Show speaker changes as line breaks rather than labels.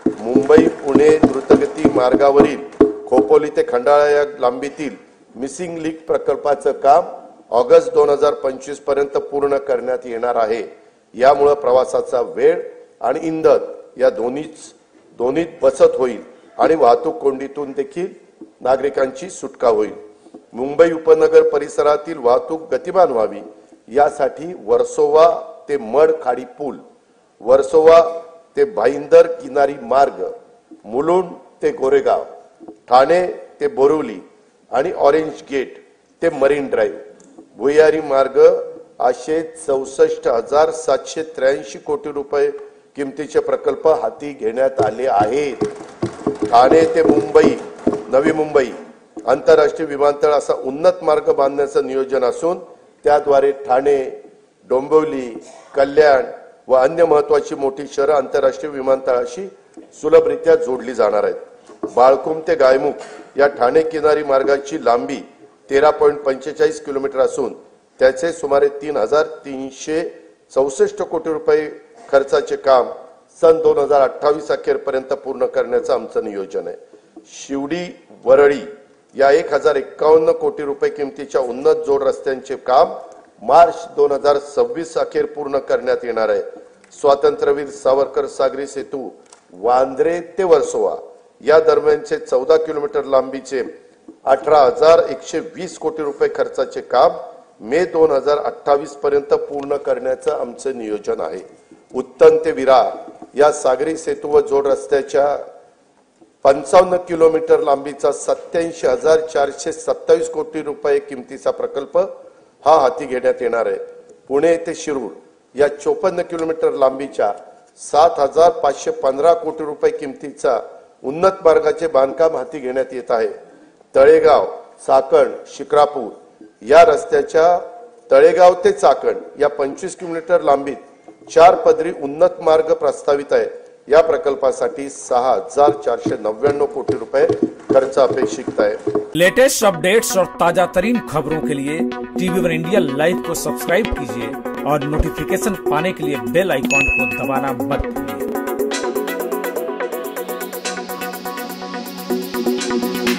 मुंबई पुणे द्रुतगती मार्गावरील खोपोली ते खंडाळा या लांबीतील मिसिंग लिंक प्रकल्पाचं काम ऑगस्ट 2025 पर्यंत पूर्ण करण्यात येणार आहे। यामुळे प्रवासाचा वेळ आणि इंधन या दोन्हीत बचत होईल आणि वाहतूक कोंडीतून देखील नागरिकांची सुटका होईल। मुंबई उपनगर परिसरातील वाहतूक गतिमान व्हावी यासाठी वर्सोवा ते मड खाडी पूल, वर्सोवा ते भाईंदर किनारी मार्ग, मुलुंड ते गोरेगाव, ठाणे ते बोरिवली आणि ऑरेंज गेट ते मरीन ड्राइव्ह भुयारी मार्ग असे 64,783 कोटी रुपये किमतीचे प्रकल्प हाती घेण्यात आले आहेत। ठाणे ते मुंबई नवी मुंबई आंतरराष्ट्रीय विमानतळ असा उन्नत मार्ग बांधण्याचं नियोजन असून त्याद्वारे ठाणे, डोंबिवली, कल्याण व अन्य महत्त्वाची मोठी शहरे आंतरराष्ट्रीय विमानतळाशी सुलभरित्या जोडली जाणार आहेत। बाळकुम ते गायमुख या ठाणे किनारी मार्गाची लांबी 13.45 किलोमीटर असून त्याचे सुमारे 3,364 कोटी रुपये खर्चाचे काम सन 2028 अखेरपर्यंत पूर्ण करण्याचं आमचं नियोजन आहे। शिवडी वरळी या 1,051 कोटी रुपये किमतीच्या उन्नत जोड रस्त्यांचे काम मार्च 2026 अखेर पूर्ण करण्यात येणार आहे। स्वातंत्र्यवीर सावरकर सागरी सेतू वांद्रे ते वर्सोवा या दरम्यानचे 14 किलोमीटर लांबीचे 18,120 कोटी रुपये खर्चाचे काम मे 2028 पर्यंत पूर्ण करण्याचं आमचं नियोजन आहे। उत्तन ते विरार या सागरी सेतू व जोड रस्त्याच्या 55 किलोमीटर लांबीचा 87,427 कोटी रुपये किमतीचा प्रकल्प हा हाती घेण्यात येणार आहे। पुणे ते शिरूर या 54 किलोमीटर लांबीच्या 7,515 कोटी रुपये किमतीचा उन्नत मार्गाचे बांधकाम हाती घेण्यात येत आहे। तळेगाव चाकण शिक्रापूर या रस्त्याच्या तळेगाव ते चाकण या 25 किलोमीटर लांबीत 4 पदरी उन्नत मार्ग प्रस्तावित आहे। या प्रकल्पासाठी 6,499 कोटी रुपए खर्च अपेक्षित है।
लेटेस्ट अपडेट्स और ताजा तरीन खबरों के लिए टीवी1 इंडिया लाइव को सब्सक्राइब कीजिए और नोटिफिकेशन पाने के लिए बेल आइकॉन को दबाना मत भूलिए।